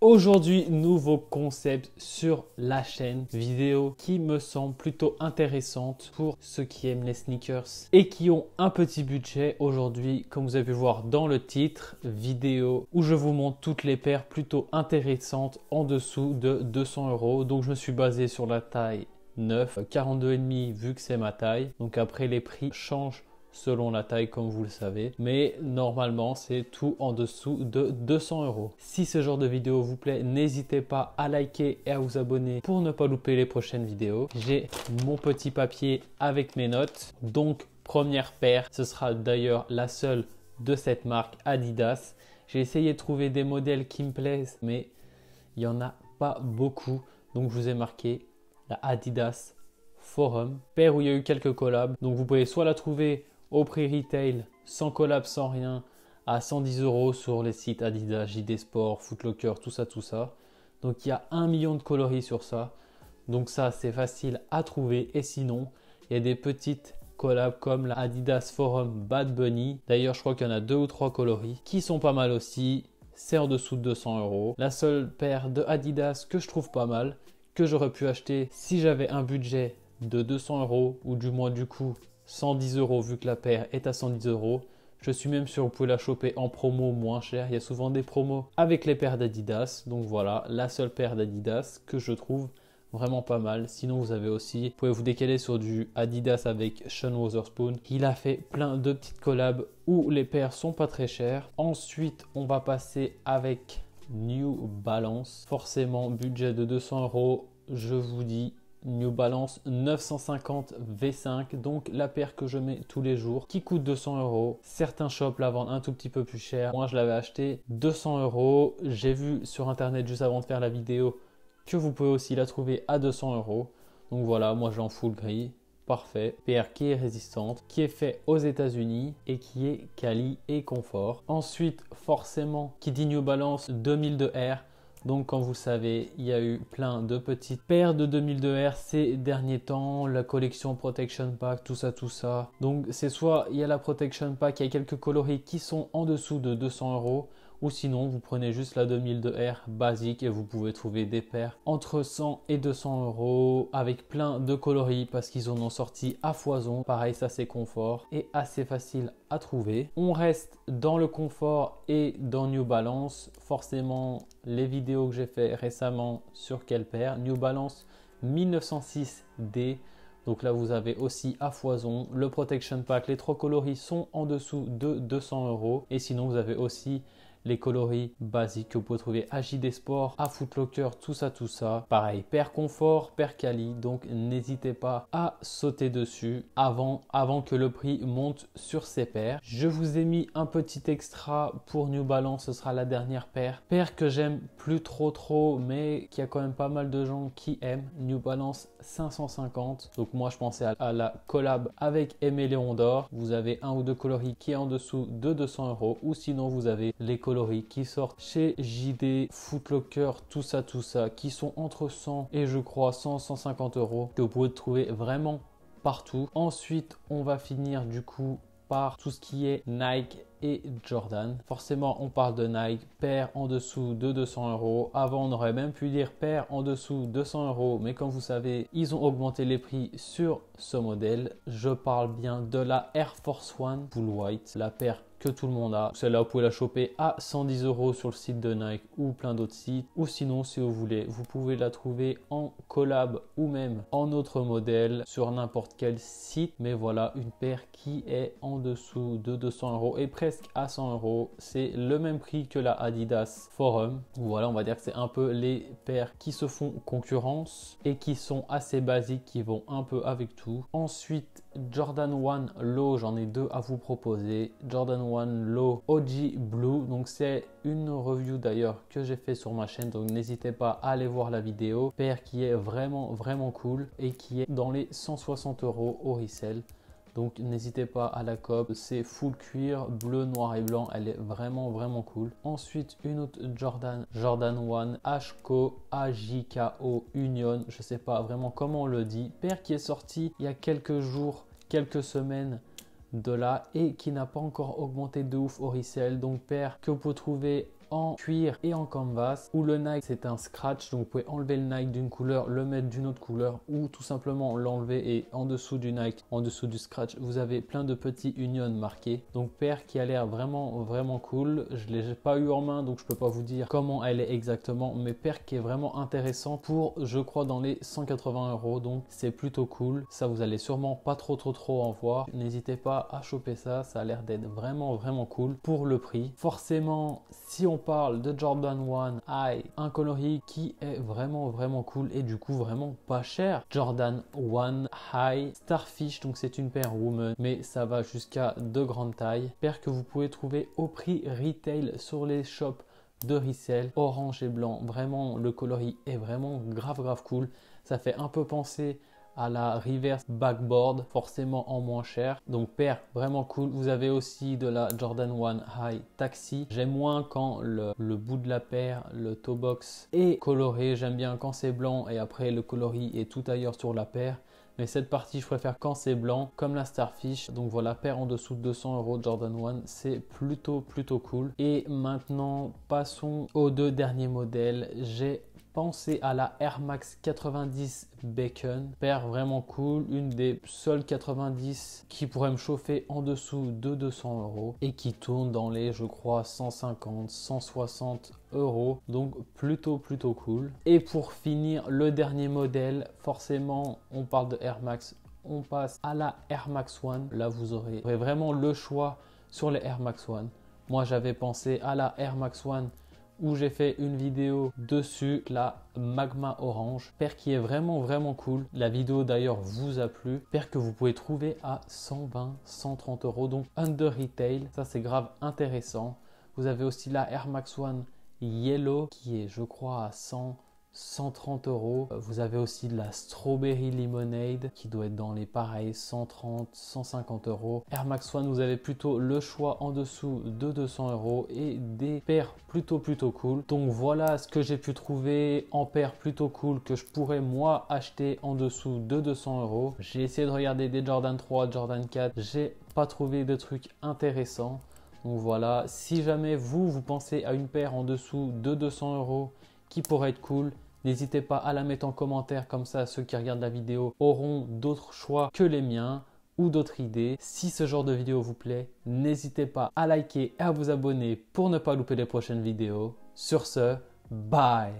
Aujourd'hui, nouveau concept sur la chaîne vidéo qui me semble plutôt intéressante pour ceux qui aiment les sneakers et qui ont un petit budget. Aujourd'hui, comme vous avez pu voir dans le titre, vidéo où je vous montre toutes les paires plutôt intéressantes en dessous de 200 €. Donc je me suis basé sur la taille 9, 42,5 vu que c'est ma taille. Donc après les prix changent selon la taille comme vous le savez, mais normalement c'est tout en dessous de 200 €. Si ce genre de vidéo vous plaît, n'hésitez pas à liker et à vous abonner pour ne pas louper les prochaines vidéos. J'ai mon petit papier avec mes notes. Donc première paire, ce sera d'ailleurs la seule de cette marque Adidas. J'ai essayé de trouver des modèles qui me plaisent, mais il n'y en a pas beaucoup. Donc je vous ai marqué la Adidas Forum, paire où il y a eu quelques collabs. Donc vous pouvez soit la trouver au prix retail, sans collab, sans rien, à 110 € sur les sites Adidas, JD Sport, Foot Locker, tout ça. Donc il y a 1 million de coloris sur ça. Donc ça, c'est facile à trouver. Et sinon, il y a des petites collabs comme la Adidas Forum Bad Bunny. D'ailleurs, je crois qu'il y en a 2 ou 3 coloris qui sont pas mal aussi. C'est en dessous de 200 €. La seule paire de Adidas que je trouve pas mal, que j'aurais pu acheter si j'avais un budget de 200 € ou du moins du coup 110 € vu que la paire est à 110 €. Je suis même sûr que vous pouvez la choper en promo moins cher. Il y a souvent des promos avec les paires d'Adidas. Donc voilà, la seule paire d'Adidas que je trouve vraiment pas mal. Sinon, vous avez aussi, vous pouvez vous décaler sur du Adidas avec Sean Wotherspoon. Il a fait plein de petites collabs où les paires sont pas très chères. Ensuite, on va passer avec New Balance. Forcément, budget de 200 €, je vous dis New Balance 950 V5, donc la paire que je mets tous les jours, qui coûte 200 €. Certains shops la vendent un tout petit peu plus cher. Moi, je l'avais acheté 200 €. J'ai vu sur internet juste avant de faire la vidéo que vous pouvez aussi la trouver à 200 €. Donc voilà, moi je l'ai en full gris. Parfait. Paire qui est résistante, qui est fait aux États-Unis et qui est quali et confort. Ensuite, forcément, qui dit New Balance 2002R. Donc comme vous savez, il y a eu plein de petites paires de 2002R ces derniers temps, la collection Protection Pack, tout ça. Donc c'est soit il y a la Protection Pack, il y a quelques coloris qui sont en dessous de 200 €, ou sinon vous prenez juste la 2002R basique et vous pouvez trouver des paires entre 100 et 200 € avec plein de coloris parce qu'ils en ont sorti à foison. Pareil, ça c'est confort et assez facile à trouver. On reste dans le confort et dans New Balance. Forcément, les vidéos que j'ai fait récemment sur quelle paire? New Balance 1906D. Donc là, vous avez aussi à foison le Protection Pack. Les 3 coloris sont en dessous de 200 €. Et sinon, vous avez aussi les coloris basiques que vous pouvez trouver à JD Sport, à Foot Locker, tout ça. Pareil, paire confort, paire quali. Donc n'hésitez pas à sauter dessus avant que le prix monte sur ces paires. Je vous ai mis un petit extra pour New Balance. Ce sera la dernière paire. Paire que j'aime plus trop, mais qui a quand même pas mal de gens qui aiment. New Balance 550. Donc moi, je pensais à la collab avec Aimé Léon d'Or. Vous avez un ou deux coloris qui est en dessous de 200 € ou sinon vous avez les coloris qui sortent chez JD, Foot Locker, tout ça, qui sont entre 100 et je crois 100-150 € que vous pouvez trouver vraiment partout. Ensuite, on va finir du coup par tout ce qui est Nike et Jordan. Forcément, on parle de Nike, paire en dessous de 200 €. Avant, on aurait même pu dire paire en dessous de 200 €, mais comme vous savez, ils ont augmenté les prix sur ce modèle. Je parle bien de la Air Force One Full White, la paire que tout le monde a. Celle-là, vous pouvez la choper à 110 € sur le site de Nike ou plein d'autres sites. Ou sinon, si vous voulez, vous pouvez la trouver en collab ou même en autre modèle sur n'importe quel site. Mais voilà, une paire qui est en dessous de 200 € et presque à 100 €. C'est le même prix que la Adidas Forum. Voilà, on va dire que c'est un peu les paires qui se font concurrence et qui sont assez basiques, qui vont un peu avec tout. Ensuite, Jordan 1 Low, j'en ai 2 à vous proposer. Jordan 1 Low OG Blue, donc c'est une review d'ailleurs que j'ai fait sur ma chaîne, donc n'hésitez pas à aller voir la vidéo. Paire qui est vraiment cool et qui est dans les 160 € au resell. Donc n'hésitez pas à la cob, c'est full cuir, bleu, noir et blanc, elle est vraiment cool. Ensuite, une autre Jordan 1 HKO AJKO Union, je sais pas vraiment comment on le dit. Paire qui est sortie il y a quelques jours, quelques semaines de là et qui n'a pas encore augmenté de ouf au resell. Donc paire que vous pouvez trouver en cuir et en canvas, où le Nike c'est un scratch, donc vous pouvez enlever le Nike d'une couleur, le mettre d'une autre couleur, ou tout simplement l'enlever et en dessous du Nike, en dessous du scratch, vous avez plein de petits unions marqués. Donc paire qui a l'air vraiment cool. Je ne l'ai pas eu en main, donc je peux pas vous dire comment elle est exactement, mais paire qui est vraiment intéressant pour, je crois, dans les 180 €, donc c'est plutôt cool. Ça, vous allez sûrement pas trop en voir. N'hésitez pas à choper ça, ça a l'air d'être vraiment cool pour le prix. Forcément, si on parle de Jordan 1 High, un coloris qui est vraiment cool et du coup vraiment pas cher. Jordan 1 High Starfish, donc c'est une paire woman, mais ça va jusqu'à de grandes tailles. Paire que vous pouvez trouver au prix retail sur les shops de resell, orange et blanc. Vraiment, le coloris est vraiment grave cool. Ça fait un peu penser à la reverse backboard, forcément en moins cher. Donc paire vraiment cool. Vous avez aussi de la Jordan 1 High Taxi. J'aime moins quand le bout de la paire, le toe box est coloré. J'aime bien quand c'est blanc et après le coloris est tout ailleurs sur la paire. Mais cette partie, je préfère quand c'est blanc, comme la Starfish. Donc voilà, paire en dessous de 200 € Jordan 1, c'est plutôt cool. Et maintenant, passons aux deux derniers modèles. J'ai pensé à la Air Max 90 Bacon, paire vraiment cool, une des seules 90 qui pourrait me chauffer en dessous de 200 € et qui tourne dans les, je crois, 150, 160 €. Donc plutôt cool. Et pour finir, le dernier modèle, forcément, on parle de Air Max, on passe à la Air Max One. Là, vous aurez vraiment le choix sur les Air Max One. Moi, j'avais pensé à la Air Max One où j'ai fait une vidéo dessus, la Magma Orange, paire qui est vraiment cool. La vidéo d'ailleurs vous a plu, paire que vous pouvez trouver à 120, 130 €, donc under retail. Ça, c'est grave intéressant. Vous avez aussi la Air Max One Yellow qui est, je crois, à 100, 130 €. Vous avez aussi de la Strawberry Lemonade qui doit être dans les pareils 130, 150 €. Air Max One, vous avez plutôt le choix en dessous de 200 € et des paires plutôt cool. Donc voilà ce que j'ai pu trouver en paires plutôt cool que je pourrais moi acheter en dessous de 200 €. J'ai essayé de regarder des Jordan 3, Jordan 4. J'ai pas trouvé de trucs intéressants. Donc voilà, si jamais vous pensez à une paire en dessous de 200 € qui pourrait être cool, n'hésitez pas à la mettre en commentaire, comme ça ceux qui regardent la vidéo auront d'autres choix que les miens ou d'autres idées. Si ce genre de vidéo vous plaît, n'hésitez pas à liker et à vous abonner pour ne pas louper les prochaines vidéos. Sur ce, bye!